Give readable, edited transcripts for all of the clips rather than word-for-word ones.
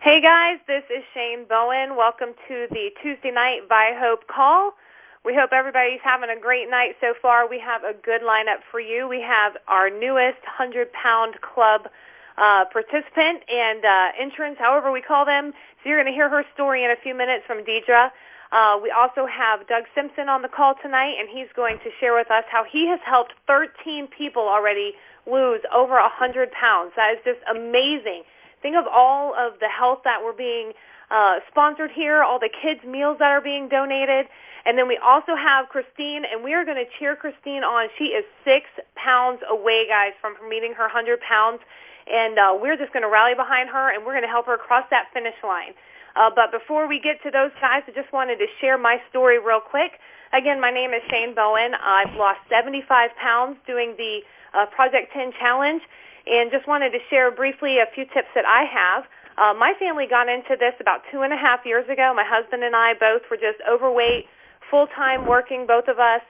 Hey guys, this is Shane Boen. Welcome to the Tuesday night TeamViHOPE call. We hope everybody's having a great night so far. We have a good lineup for you. We have our newest 100-pound club participant and entrance, however we call them. So you're going to hear her story in a few minutes from Diedrea. We also have Doug Simpson on the call tonight, and he's going to share with us how he has helped 13 people already lose over 100 pounds. That is just amazing. Think of all of the health that we're being sponsored here, all the kids' meals that are being donated. And then we also have Christine, and we are going to cheer Christine on. She is 6 pounds away, guys, from meeting her 100 pounds. And we're just going to rally behind her, and we're going to help her cross that finish line. But before we get to those guys, I just wanted to share my story real quick. Again, my name is Shane Boen. I've lost 75 pounds doing the Project 10 Challenge. And just wanted to share briefly a few tips that I have. My family got into this about 2.5 years ago. My husband and I both were just overweight, full-time working, both of us.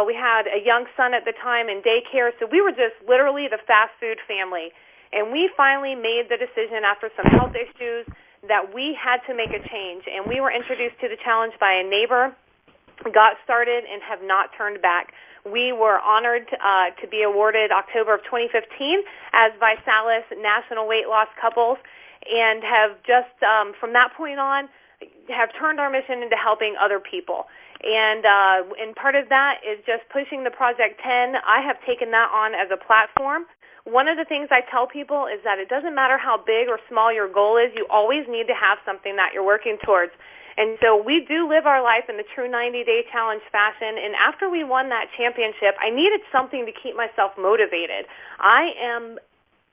We had a young son at the time in daycare, so we were just literally the fast food family. And we finally made the decision after some health issues that we had to make a change. And we were introduced to the challenge by a neighbor, got started, and have not turned back. We were honored to be awarded October of 2015 as ViSalus National Weight Loss Couples, and have just, from that point on, have turned our mission into helping other people. And part of that is just pushing the Project 10. I have taken that on as a platform. One of the things I tell people is that it doesn't matter how big or small your goal is, you always need to have something that you're working towards. And so we do live our life in the true 90-day challenge fashion, and after we won that championship, I needed something to keep myself motivated. I am,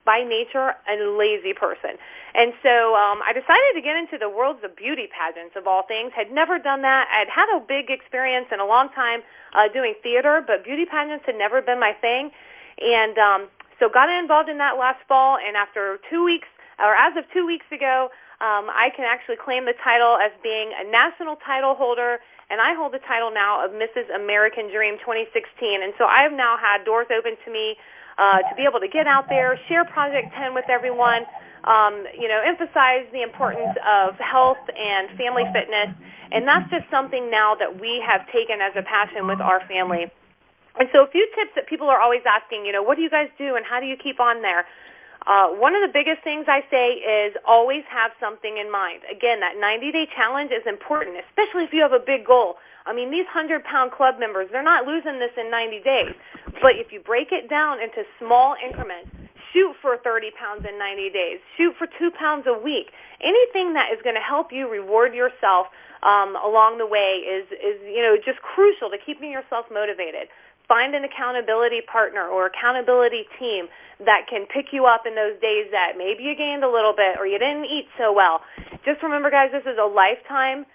by nature, a lazy person. And so I decided to get into the worlds of beauty pageants, of all things. Had never done that. I'd had a big experience in a long time doing theater, but beauty pageants had never been my thing. And so got involved in that last fall, and after 2 weeks, or as of 2 weeks ago, I can actually claim the title as being a national title holder, and I hold the title now of Mrs. American Dream 2016. And so I have now had doors open to me to be able to get out there, share Project 10 with everyone, emphasize the importance of health and family fitness, and that's just something now that we have taken as a passion with our family. And so a few tips that people are always asking, what do you guys do and how do you keep on there? One of the biggest things I say is always have something in mind. Again, that 90-day challenge is important, especially if you have a big goal. I mean, these 100-pound club members, they're not losing this in 90 days. But if you break it down into small increments, shoot for 30 pounds in 90 days, shoot for 2 pounds a week, anything that is going to help you reward yourself along the way is just crucial to keeping yourself motivated. Find an accountability partner or accountability team that can pick you up in those days that maybe you gained a little bit or you didn't eat so well. Just remember, guys, this is a lifetime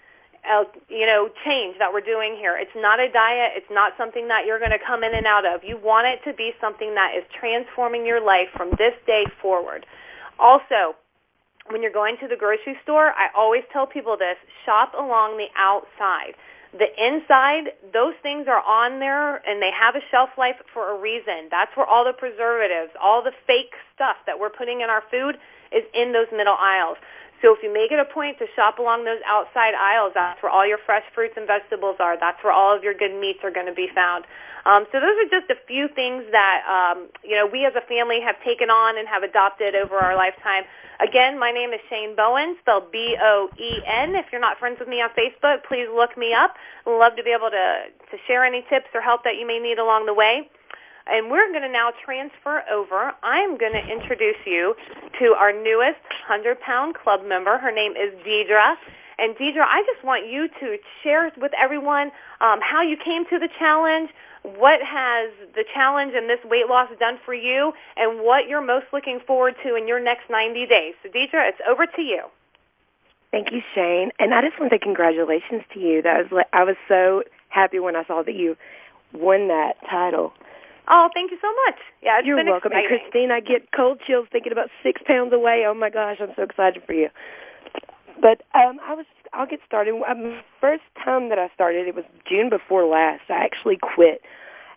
change that we're doing here. It's not a diet. It's not something that you're going to come in and out of. You want it to be something that is transforming your life from this day forward. Also, when you're going to the grocery store, I always tell people this, shop along the outside. The inside, those things are on there, and they have a shelf life for a reason. That's where all the preservatives, all the fake stuff that we're putting in our food is in those middle aisles. So if you make it a point to shop along those outside aisles, that's where all your fresh fruits and vegetables are. That's where all of your good meats are going to be found. So those are just a few things that, we as a family have taken on and have adopted over our lifetime. Again, my name is Shane Boen, spelled B-O-E-N. If you're not friends with me on Facebook, please look me up. I'd love to be able to share any tips or help that you may need along the way. And we're going to now transfer over. I'm going to introduce you to our newest 100-pound club member. Her name is Diedrea. And Diedrea, I just want you to share with everyone how you came to the challenge, what has the challenge and this weight loss done for you, and what you're most looking forward to in your next 90 days. So, Diedrea, it's over to you. Thank you, Shane. And I just want to say congratulations to you. I was so happy when I saw that you won that title. Oh, thank you so much. Yeah, it's You're been welcome. exciting. And Christine, I get cold chills thinking about 6 pounds away. Oh my gosh, I'm so excited for you. But I'll get started. First time that I started, it was June before last. I actually quit,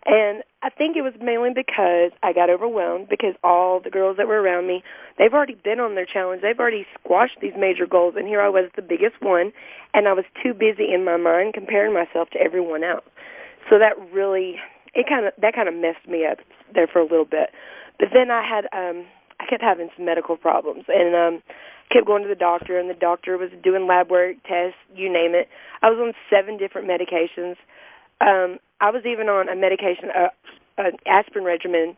and I think it was mainly because I got overwhelmed because all the girls that were around me, they've already been on their challenge. They've already squashed these major goals, and here I was, the biggest one, and I was too busy in my mind comparing myself to everyone else. So that really, that kind of messed me up there for a little bit. But then I kept having some medical problems, and kept going to the doctor, and the doctor was doing lab work, tests, you name it. I was on 7 different medications. I was even on a medication, an aspirin regimen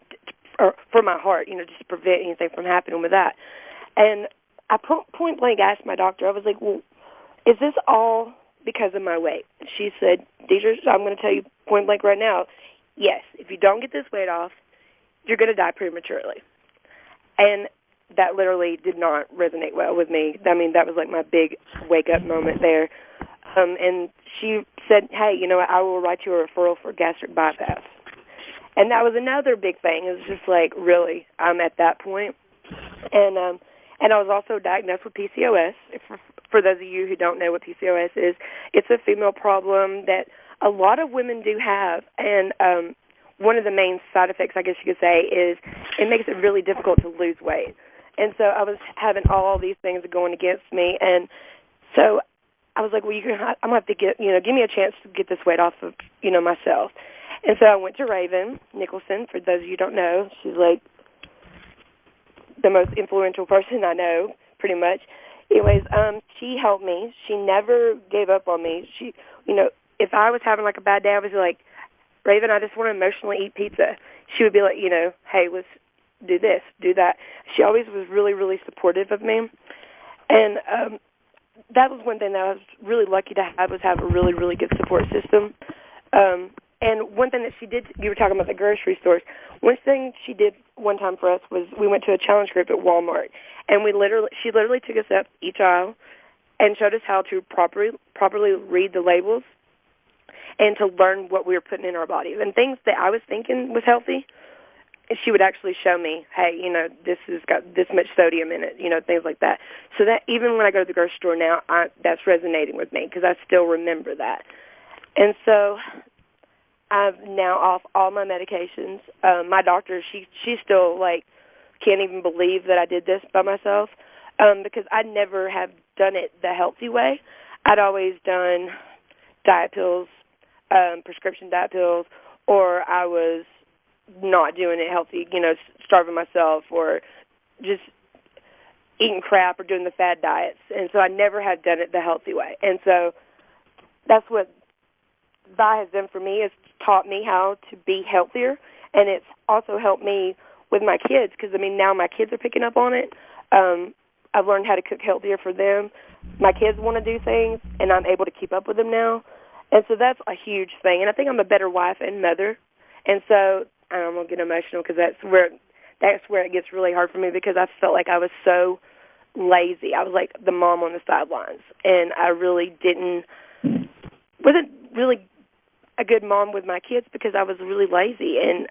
for my heart, just to prevent anything from happening with that. And I point blank asked my doctor, I was like, well, is this all because of my weight? She said, Diedrea, I'm going to tell you point blank right now, yes, if you don't get this weight off, you're going to die prematurely. And that literally did not resonate well with me. I mean, that was like my big wake-up moment there. And she said, hey, you know what, I will write you a referral for gastric bypass. And that was another big thing. It was just like, really, I'm at that point. And I was also diagnosed with PCOS. For those of you who don't know what PCOS is, it's a female problem that a lot of women do have. And one of the main side effects, I guess you could say, is it makes it really difficult to lose weight. And so I was having all these things going against me. And so I was like, well, I'm going to have to give me a chance to get this weight off of, myself. And so I went to Raven Nicholson. For those of you who don't know, she's like the most influential person I know, pretty much. Anyways, she helped me. She never gave up on me. She, if I was having like a bad day, I was like, Raven, I just want to emotionally eat pizza. She would be like, hey, let's do this, do that. She always was really, really supportive of me. And that was one thing that I was really lucky to have, was have a really, really good support system. And one thing that she did, you were talking about the grocery stores, one thing she did one time for us was we went to a challenge group at Walmart, and she literally took us up each aisle and showed us how to properly read the labels and to learn what we were putting in our bodies. And things that I was thinking was healthy, she would actually show me, hey, this has got this much sodium in it, things like that. So that even when I go to the grocery store now, that's resonating with me because I still remember that. And so I'm now off all my medications. My doctor, she still, can't even believe that I did this by myself because I never have done it the healthy way. I'd always done diet pills, prescription diet pills, or I was not doing it healthy, starving myself or just eating crap or doing the fad diets. And so I never had done it the healthy way. And so that's what Vi has done for me, is taught me how to be healthier, and it's also helped me with my kids because, now my kids are picking up on it. I've learned how to cook healthier for them. My kids want to do things, and I'm able to keep up with them now. And so that's a huge thing. And I think I'm a better wife and mother. And so I'm going to get emotional because that's where it gets really hard for me because I felt like I was so lazy. I was like the mom on the sidelines, and I really wasn't really a good mom with my kids because I was really lazy and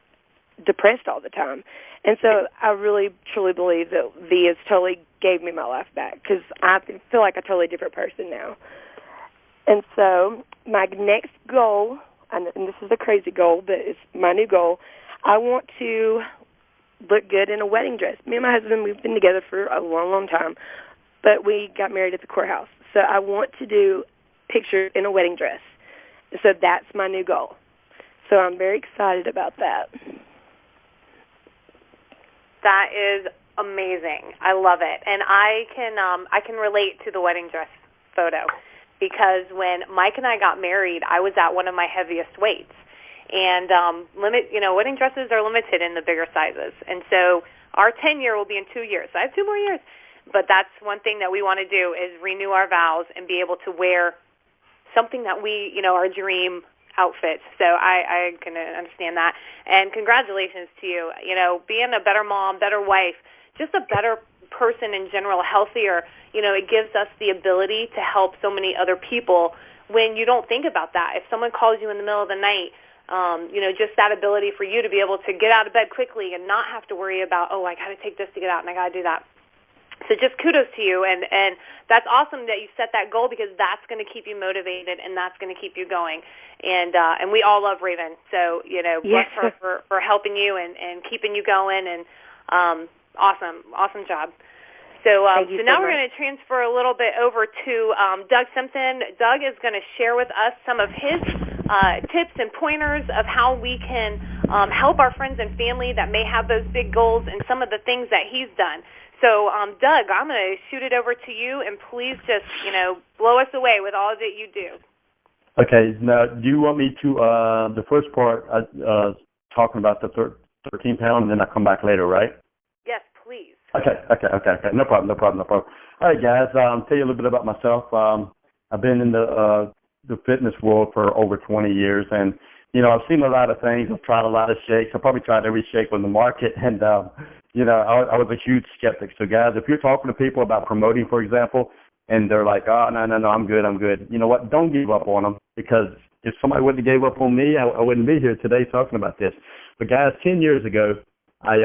depressed all the time. And so I really, truly believe that V has totally gave me my life back because I feel like a totally different person now. And so my next goal, and this is a crazy goal, but it's my new goal, I want to look good in a wedding dress. Me and my husband, we've been together for a long, long time, but we got married at the courthouse. So I want to do pictures in a wedding dress. So that's my new goal. So I'm very excited about that. That is amazing. I love it. And I can relate to the wedding dress photo because when Mike and I got married, I was at one of my heaviest weights. And wedding dresses are limited in the bigger sizes. And so our 10-year will be in 2 years. So I have 2 more years. But that's one thing that we want to do is renew our vows and be able to wear something that we, our dream outfits. So I can understand that. And congratulations to you. Being a better mom, better wife, just a better person in general, healthier, it gives us the ability to help so many other people when you don't think about that. If someone calls you in the middle of the night, just that ability for you to be able to get out of bed quickly and not have to worry about, I got to take this to get out and I got to do that. So just kudos to you, and that's awesome that you set that goal, because that's going to keep you motivated and that's going to keep you going. And we all love Raven, so bless her for helping you and keeping you going. And awesome job. So now we're going to transfer a little bit over to Doug Simpson. Doug is going to share with us some of his tips and pointers of how we can help our friends and family that may have those big goals, and some of the things that he's done. So, Doug, I'm going to shoot it over to you, and please just, blow us away with all that you do. Okay. Now, do you want me to, the first part, talking about the 13 pound, and then I come back later, right? Yes, please. Okay. No problem. All right, guys, I'll tell you a little bit about myself. I've been in the fitness world for over 20 years, and, I've seen a lot of things. I've tried a lot of shakes. I probably tried every shake on the market, and, I was a huge skeptic. So, guys, if you're talking to people about promoting, for example, and they're like, oh, no, I'm good. You know what? Don't give up on them, because if somebody wouldn't have gave up on me, I wouldn't be here today talking about this. But, guys, 10 years ago, I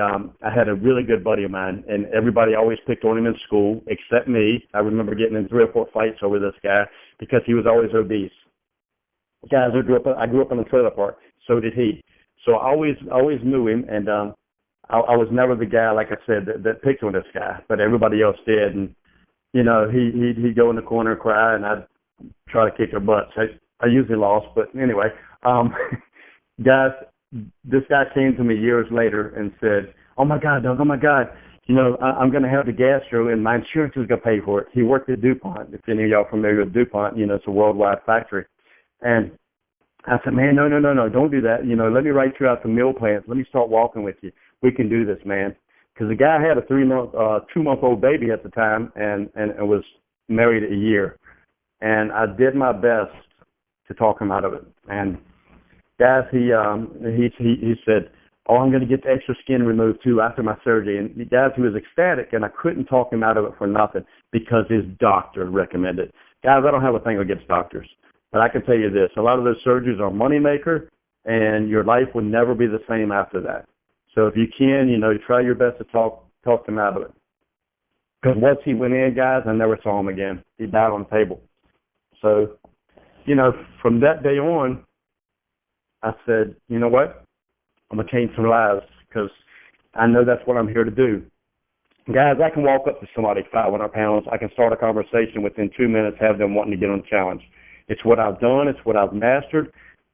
had a really good buddy of mine, and everybody always picked on him in school except me. I remember getting in 3 or 4 fights over this guy because he was always obese. Guys, I grew up in a trailer park. So did he. So I always knew him, and I was never the guy, like I said, that picked on this guy, but everybody else did. And he'd go in the corner and cry, and I'd try to kick their butts. I usually lost, but anyway, guys, this guy came to me years later and said, oh my God, Doug, I'm going to have the gastro, and my insurance is going to pay for it. He worked at DuPont. If any of y'all familiar with DuPont, it's a worldwide factory. And I said, man, no, don't do that. Let me write you out the meal plans. Let me start walking with you. We can do this, man. Because the guy had a 2-month-old baby at the time, and was married a year. And I did my best to talk him out of it. And guys, he said, oh, I'm going to get the extra skin removed too after my surgery. And guys, he was ecstatic, and I couldn't talk him out of it for nothing because his doctor recommended it. Guys, I don't have a thing against doctors. But I can tell you this, a lot of those surgeries are a moneymaker, and your life will never be the same after that. So if you can, try your best to talk him out of it. Because once he went in, guys, I never saw him again. He died on the table. So, from that day on, I said, you know what? I'm going to change some lives, because I know that's what I'm here to do. Guys, I can walk up to somebody 500 pounds. I can start a conversation within 2 minutes, have them wanting to get on the challenge. It's what I've done. It's what I've mastered.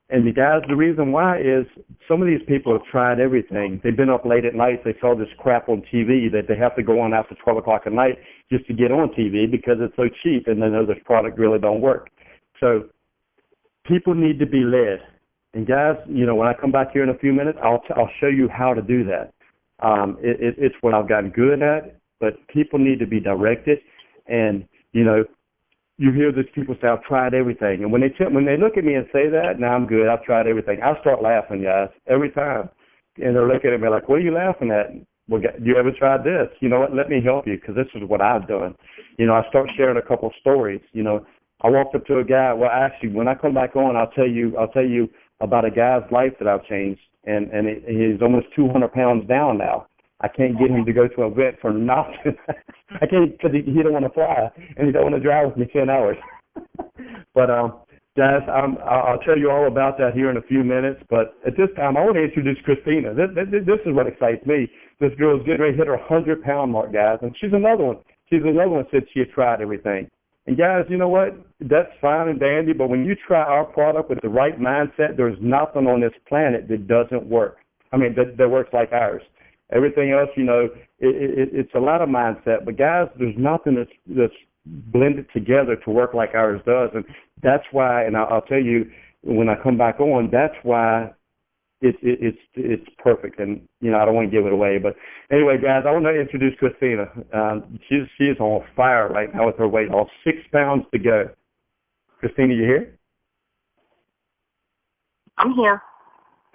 And the guys, the reason why is some of these people have tried everything. They've been up late at night. They saw this crap on TV that they have to go on after 12 o'clock at night just to get on TV because it's so cheap, and they know this product really don't work. So people need to be led. And guys, when I come back here in a few minutes, I'll show you how to do that. It's what I've gotten good at, but people need to be directed. And, you hear these people say, I've tried everything. And when they look at me and say that, now I'm good, I've tried everything, I start laughing, guys, every time. And they're looking at me like, what are you laughing at? Well, you ever tried this? You know what? Let me help you, because this is what I've done. I start sharing a couple stories. I walked up to a guy. Well, actually, when I come back on, I'll tell you about a guy's life that I've changed. And he's almost 200 pounds down now. I can't get him to go to an event for nothing. I can't, because he don't want to fly, and he don't want to drive with me 10 hours. But, guys, I'll tell you all about that here in a few minutes. But at this time, I want to introduce Christina. This is what excites me. This girl is getting ready to hit her 100-pound mark, guys, and she's another one. Said she had tried everything. And, guys, you know what? That's fine and dandy, but when you try our product with the right mindset, there's nothing on this planet that doesn't work. That works like ours. Everything else, it's a lot of mindset. But, guys, there's nothing that's blended together to work like ours does. And that's why, and I'll tell you when I come back on, that's why it's perfect. And, I don't want to give it away. But anyway, guys, I want to introduce Christina. She's on fire right now with her weight loss. 6 pounds to go. Christina, you here? I'm here.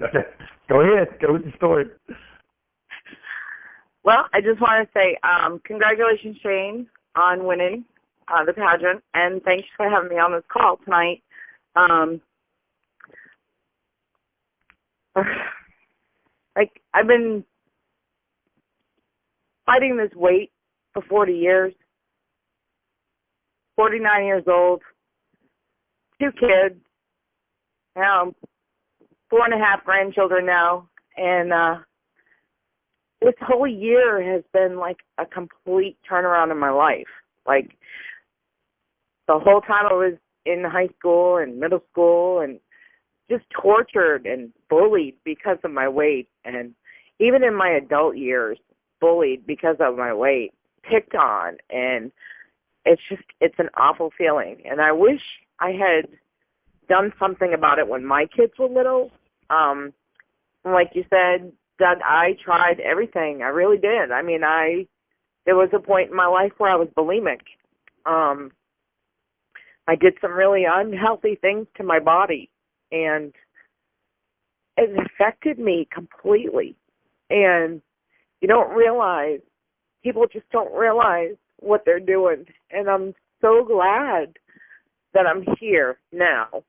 Okay. Go ahead. Go with the story. Well, I just want to say congratulations, Shane, on winning the pageant, and thanks for having me on this call tonight. I've been fighting this weight for 40 years, 49 years old, 2 kids, 4.5 grandchildren now, and this whole year has been like a complete turnaround in my life. Like, the whole time I was in high school and middle school and just tortured and bullied because of my weight, and even in my adult years, bullied because of my weight, picked on, and it's an awful feeling. And I wish I had done something about it when my kids were little. Like you said, Doug, I tried everything. I really did. I mean, there was a point in my life where I was bulimic. I did some really unhealthy things to my body, and it affected me completely. And you don't realize, people just don't realize what they're doing. And I'm so glad that I'm here now,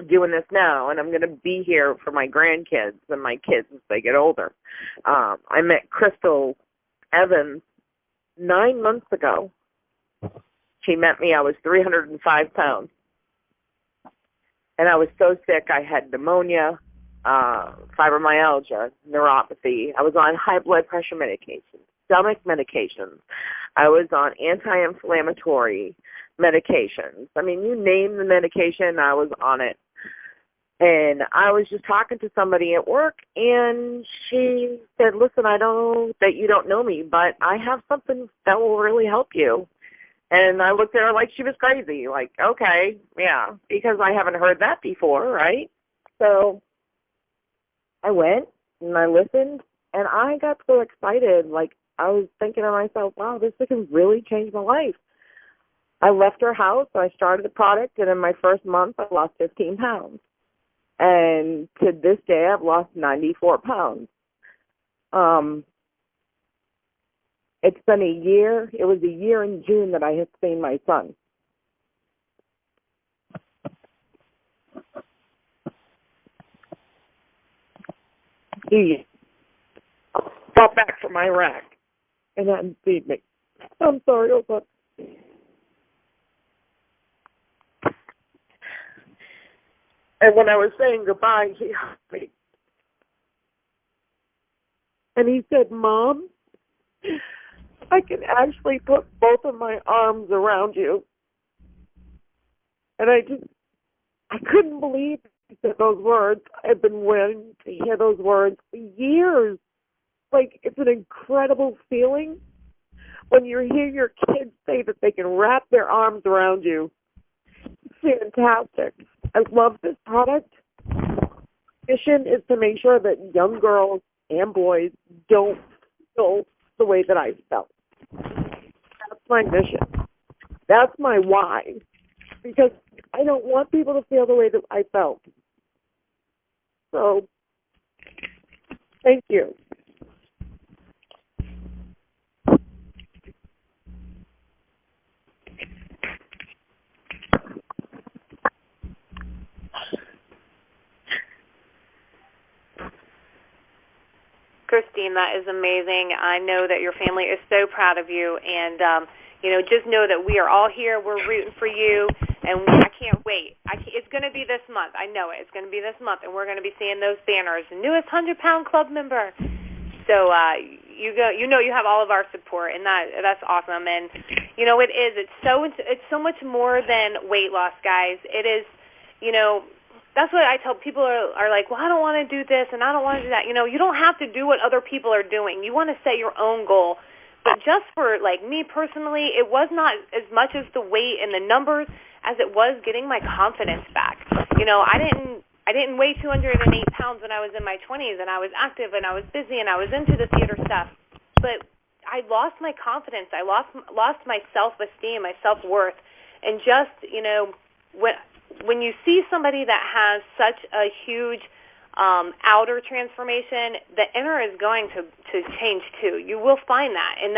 doing this now, and I'm going to be here for my grandkids and my kids as they get older. I met Crystal Evans 9 months ago. She met me, I was 305 pounds. And I was so sick, I had pneumonia, fibromyalgia, neuropathy. I was on high blood pressure medications, stomach medications. I was on anti-inflammatory medications. I mean, you name the medication, I was on it. And I was just talking to somebody at work, and she said, listen, I know that you don't know me, but I have something that will really help you. And I looked at her like she was crazy, like, okay, yeah, because I haven't heard that before, right? So I went and I listened, and I got so excited. Like, I was thinking to myself, wow, this can really change my life. I left her house, I started the product, and in my first month, I lost 15 pounds. And to this day, I've lost 94 pounds. It's been a year. It was a year in June that I had seen my son. He got back from Iraq and hadn't seen me. I'm sorry, Opa. And when I was saying goodbye, he hugged me. And he said, Mom, I can actually put both of my arms around you. And I couldn't believe he said those words. I've been waiting to hear those words for years. Like, it's an incredible feeling when you hear your kids say that they can wrap their arms around you. It's fantastic. I love this product. Mission is to make sure that young girls and boys don't feel the way that I felt. That's my mission. That's my why. Because I don't want people to feel the way that I felt. So, thank you. Christine, that is amazing. I know that your family is so proud of you, and just know that we are all here. We're rooting for you, and I can't wait. It's going to be this month. I know it. It's going to be this month, and we're going to be seeing those banners. Newest 100-pound club member. So you have all of our support, and that's awesome. And it is. It's so much more than weight loss, guys. It is. That's what I tell people are like, well, I don't want to do this and I don't want to do that. You don't have to do what other people are doing. You want to set your own goal. But just for, like, me personally, it was not as much as the weight and the numbers as it was getting my confidence back. I didn't weigh 208 pounds when I was in my 20s, and I was active and I was busy and I was into the theater stuff. But I lost my confidence. I lost my self-esteem, my self-worth. And just, when you see somebody that has such a huge outer transformation, the inner is going to change too. You will find that, and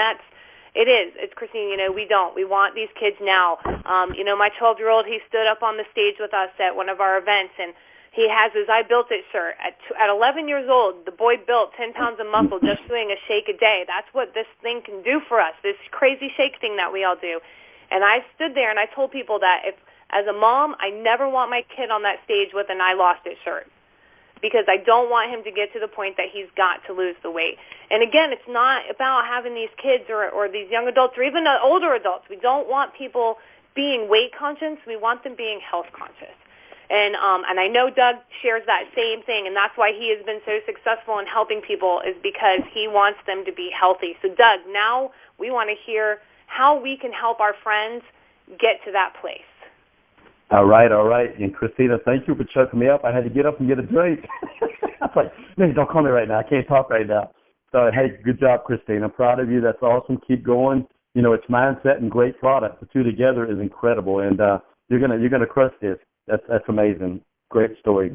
it's Christine. We want these kids now. My 12-year-old, he stood up on the stage with us at one of our events and He has his I Built It shirt. At 11 years old, the boy built 10 pounds of muscle just doing a shake a day. That's what this thing can do for us, this crazy shake thing that we all do. And I stood there and I told people that as a mom, I never want my kid on that stage with an I Lost It shirt, because I don't want him to get to the point that he's got to lose the weight. And again, it's not about having these kids or these young adults or even older adults. We don't want people being weight conscious. We want them being health conscious. And I know Doug shares that same thing, and that's why he has been so successful in helping people, is because he wants them to be healthy. So, Doug, now we want to hear how we can help our friends get to that place. All right. And Christina, thank you for checking me up. I had to get up and get a drink. I was like, no, don't call me right now. I can't talk right now. So, hey, good job, Christina. I'm proud of you. That's awesome. Keep going. You know, it's mindset and great product. The two together is incredible, and you're gonna crush this. That's amazing. Great story.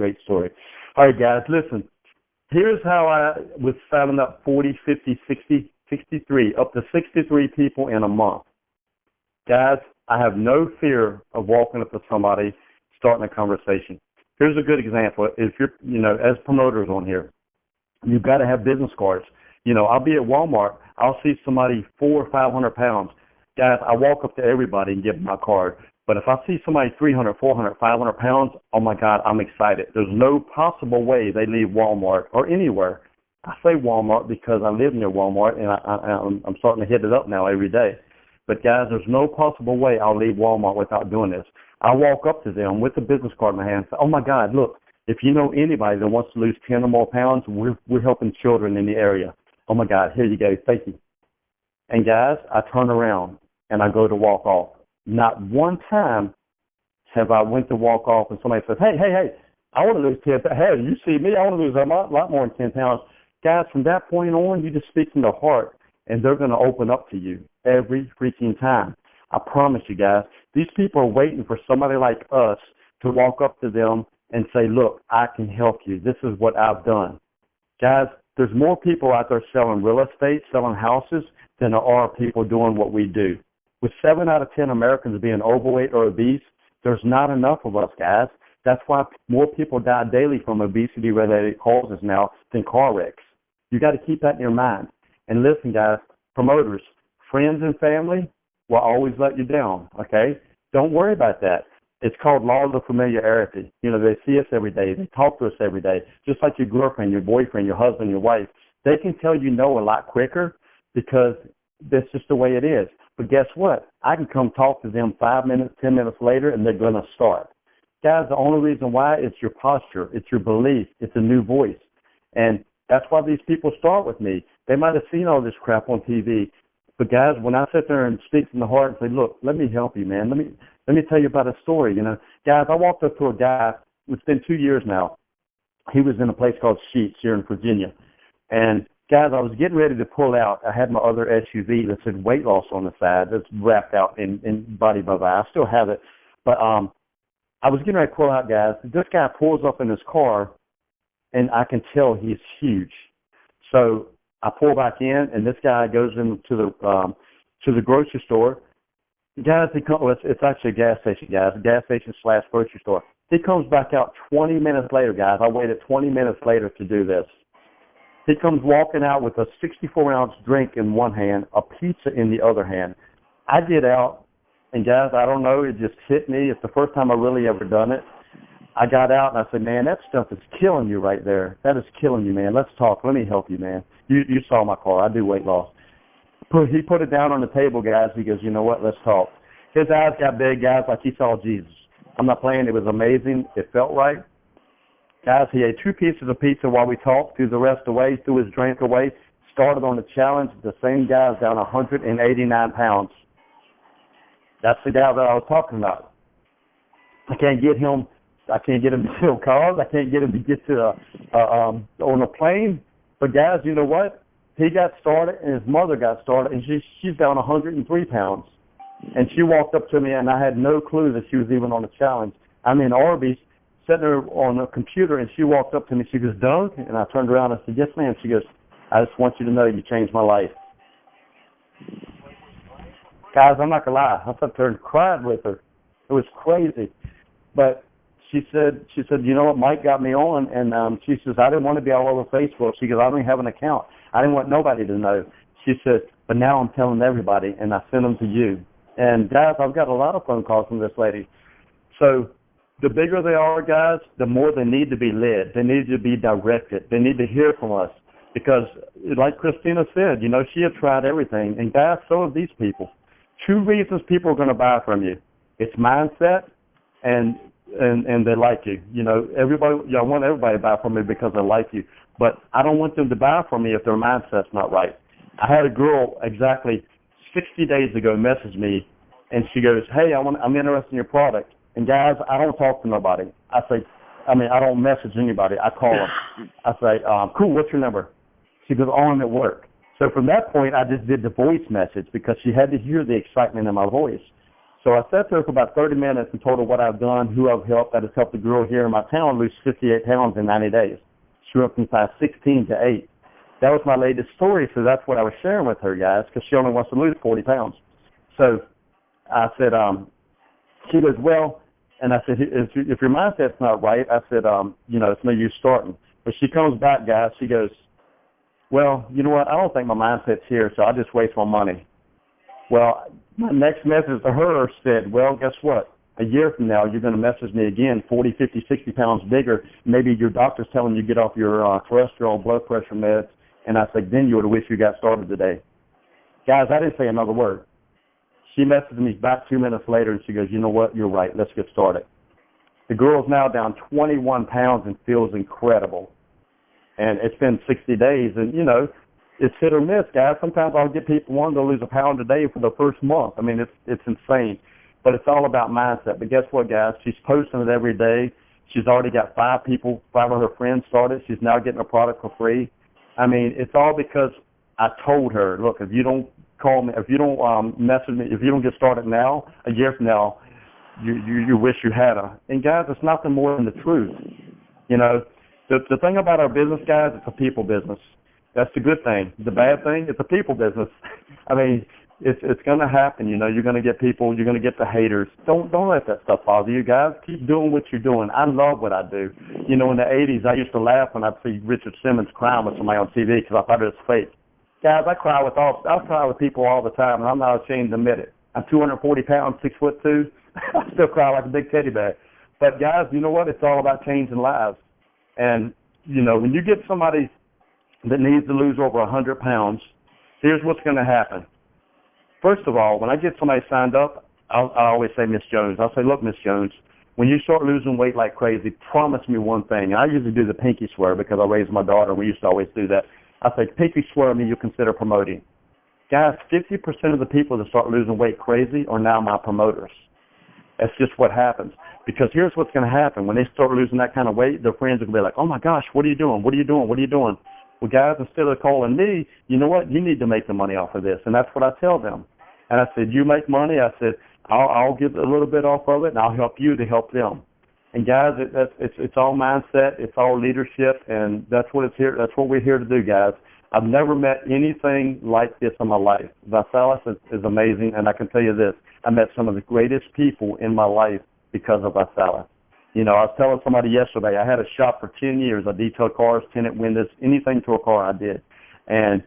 All right, guys, listen. Here's how I was signing up 40, 50, 60, 63, up to 63 people in a month. Guys, I have no fear of walking up to somebody, starting a conversation. Here's a good example. If you're, as promoters on here, you've got to have business cards. I'll be at Walmart. I'll see somebody 400 or 500 pounds. Guys, I walk up to everybody and give them my card. But if I see somebody 300, 400, 500 pounds, oh, my God, I'm excited. There's no possible way they leave Walmart or anywhere. I say Walmart because I live near Walmart, and I'm starting to hit it up now every day. But, guys, there's no possible way I'll leave Walmart without doing this. I walk up to them with a business card in my hand and say, oh, my God, look, if you know anybody that wants to lose 10 or more pounds, we're helping children in the area. Oh, my God, here you go. Thank you. And, guys, I turn around and I go to walk off. Not one time have I went to walk off and somebody says, hey, I want to lose 10 pounds. Hey, you see me, I want to lose a lot more than 10 pounds. Guys, from that point on, you just speak from the heart, and they're going to open up to you every freaking time. I promise you, guys. These people are waiting for somebody like us to walk up to them and say, look, I can help you. This is what I've done. Guys, there's more people out there selling real estate, selling houses, than there are people doing what we do. With 7 out of 10 Americans being overweight or obese, there's not enough of us, guys. That's why more people die daily from obesity-related causes now than car wrecks. You got to keep that in your mind. And listen, guys, promoters, friends and family will always let you down, okay? Don't worry about that. It's called law of familiarity. They see us every day. They talk to us every day. Just like your girlfriend, your boyfriend, your husband, your wife. They can tell you no a lot quicker because that's just the way it is. But guess what? I can come talk to them 5 minutes, 10 minutes later, and they're going to start. Guys, the only reason why is your posture. It's your belief. It's a new voice. And that's why these people start with me. They might have seen all this crap on TV. But, guys, when I sit there and speak from the heart and say, look, let me help you, man. Let me tell you about a story. Guys, I walked up to a guy. It's been 2 years now. He was in a place called Sheets here in Virginia. And guys, I was getting ready to pull out. I had my other SUV that said weight loss on the side that's wrapped out in body by body. I still have it. But I was getting ready to pull out, guys. This guy pulls up in his car, and I can tell he's huge. So I pull back in, and this guy goes into the grocery store. Guys, it's actually a gas station, guys, a gas station / grocery store. He comes back out 20 minutes later, guys. I waited 20 minutes later to do this. He comes walking out with a 64-ounce drink in one hand, a pizza in the other hand. I get out, and guys, I don't know, it just hit me. It's the first time I've really ever done it. I got out, and I said, man, that stuff is killing you right there. That is killing you, man. Let's talk. Let me help you, man. You saw my car. I do weight loss. He put it down on the table, guys. He goes, you know what, let's talk. His eyes got big, guys, like he saw Jesus. I'm not playing. It was amazing. It felt right. Guys, he ate 2 pieces of pizza while we talked, threw the rest away, threw his drink away, started on the challenge. The same guy's down 189 pounds. That's the guy that I was talking about. I can't get him to fill cars. I can't get him to get to on a plane. But guys, you know what? He got started, and his mother got started, and she's down 103 pounds. And she walked up to me, and I had no clue that she was even on the challenge. I'm in Arby's, sitting there on a computer, and she walked up to me. She goes, Doug? And I turned around and I said, yes, ma'am. She goes, I just want you to know you changed my life. Guys, I'm not going to lie. I sat there and cried with her. It was crazy. But she said, you know what, Mike got me on, and she says, I didn't want to be all over Facebook. She goes, I don't even have an account. I didn't want nobody to know. She said, but now I'm telling everybody, and I send them to you. And, guys, I've got a lot of phone calls from this lady. So the bigger they are, guys, the more they need to be led. They need to be directed. They need to hear from us. Because, like Christina said, you know, she had tried everything. And, guys, so have these people. 2 reasons people are going to buy from you. It's mindset and they like you. You know, I want everybody to buy from me because they like you. But I don't want them to buy from me if their mindset's not right. I had a girl exactly 60 days ago message me, and she goes, hey, I'm interested in your product. And, guys, I don't talk to nobody. I don't message anybody. I call them. I say, cool, what's your number? She goes, oh, I'm at work. So from that point, I just did the voice message because she had to hear the excitement in my voice. So I sat there for about 30 minutes and told her what I've done, who I've helped. I just helped a girl here in my town lose 58 pounds in 90 days. She went from size 16 to 8. That was my latest story, so that's what I was sharing with her, guys, because she only wants to lose 40 pounds. So I said, she goes, well, and I said, if your mindset's not right, I said, you know, it's no use starting. But she comes back, guys, she goes, well, you know what, I don't think my mindset's here, so I'll just waste my money. Well, my next message to her said, well, guess what? A year from now, you're going to message me again, 40, 50, 60 pounds bigger. Maybe your doctor's telling you to get off your cholesterol, blood pressure meds. And I said, then you would have wished you got started today. Guys, I didn't say another word. She messaged me back 2 minutes later, and she goes, you know what? You're right. Let's get started. The girl's now down 21 pounds and feels incredible. And it's been 60 days, and, you know, it's hit or miss, guys. Sometimes I'll get people wanting to lose a pound a day for the first month. I mean, it's insane. But it's all about mindset. But guess what, guys? She's posting it every day. She's already got 5 of her friends started. She's now getting a product for free. I mean, it's all because I told her, look, if you don't call me, if you don't message me, if you don't get started now, a year from now, you wish you had her. And, guys, it's nothing more than the truth. You know, the thing about our business, guys, it's a people business. That's the good thing. The bad thing, it's a people business. I mean, it's going to happen. You know, you're going to get people. You're going to get the haters. Don't let that stuff bother you, guys. Keep doing what you're doing. I love what I do. You know, in the 80s, I used to laugh when I'd see Richard Simmons crying with somebody on TV because I thought it was fake. Guys, I cry with people all the time, and I'm not ashamed to admit it. I'm 240 pounds, 6'2". I still cry like a big teddy bear. But, guys, you know what? It's all about changing lives. And, you know, when you get somebody that needs to lose over 100 pounds, here's what's going to happen. First of all, when I get somebody signed up, I always say Miss Jones. I'll say, look, Miss Jones, when you start losing weight like crazy, promise me one thing. And I usually do the pinky swear because I raised my daughter. We used to always do that. I say, pinky swear me, you'll consider promoting. Guys, 50% of the people that start losing weight crazy are now my promoters. That's just what happens. Because here's what's going to happen. When they start losing that kind of weight, their friends are going to be like, oh, my gosh, what are you doing? What are you doing? What are you doing? Well, guys, instead of calling me, you know what? You need to make the money off of this. And that's what I tell them. And I said, you make money. I said, I'll get a little bit off of it, and I'll help you to help them. And, guys, it's all mindset. It's all leadership, and that's what it's here. That's what we're here to do, guys. I've never met anything like this in my life. Visalis is amazing, and I can tell you this. I met some of the greatest people in my life because of Visalis. You know, I was telling somebody yesterday, I had a shop for 10 years. I detailed cars, tinted windows, anything to a car I did. And,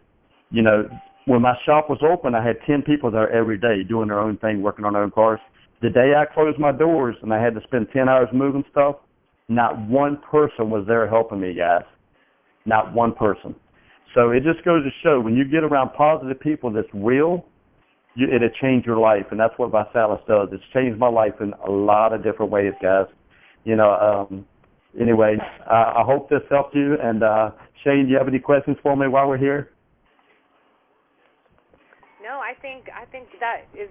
you know, when my shop was open, I had 10 people there every day doing their own thing, working on their own cars. The day I closed my doors and I had to spend 10 hours moving stuff, not one person was there helping me, guys. Not one person. So it just goes to show, when you get around positive people that's real, it'll change your life. And that's what Visalis does. It's changed my life in a lot of different ways, guys. You know, anyway, I hope this helped you. And, Shane, do you have any questions for me while we're here? No, I think that is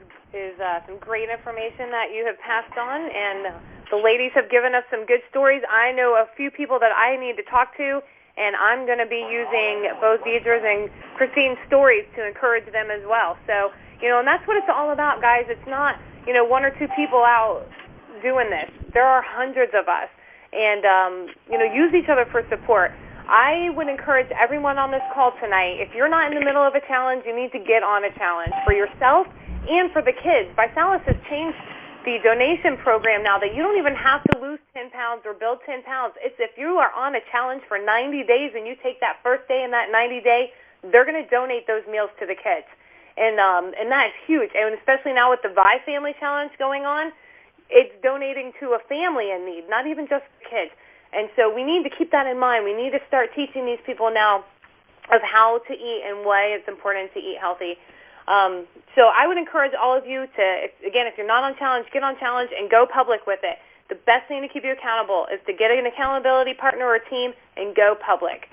some great information that you have passed on, and the ladies have given us some good stories. I know a few people that I need to talk to, and I'm going to be using both Diedrea's and Christine's stories to encourage them as well. So, you know, and that's what it's all about, guys. It's not, you know, 1 or 2 people out doing this. There are hundreds of us, and, you know, use each other for support. I would encourage everyone on this call tonight, if you're not in the middle of a challenge, you need to get on a challenge for yourself and for the kids. Visalis has changed the donation program now that you don't even have to lose 10 pounds or build 10 pounds. It's if you are on a challenge for 90 days and you take that first day in that 90 day, they're going to donate those meals to the kids. And that is huge. And especially now with the Vi Family Challenge going on, it's donating to a family in need, not even just kids. And so we need to keep that in mind. We need to start teaching these people now of how to eat and why it's important to eat healthy. So I would encourage all of you to, if you're not on challenge, get on challenge and go public with it. The best thing to keep you accountable is to get an accountability partner or team and go public.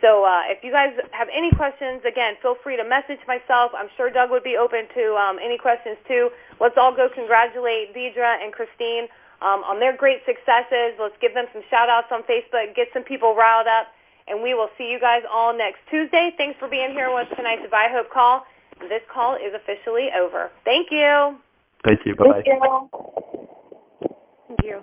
So if you guys have any questions, again, feel free to message myself. I'm sure Doug would be open to any questions too. Let's all go congratulate Diedrea and Christine on their great successes. Let's give them some shout-outs on Facebook, get some people riled up, and we will see you guys all next Tuesday. Thanks for being here with tonight's TeamViHOPE call. This call is officially over. Thank you. Thank you. Bye-bye. Thank you. Thank you.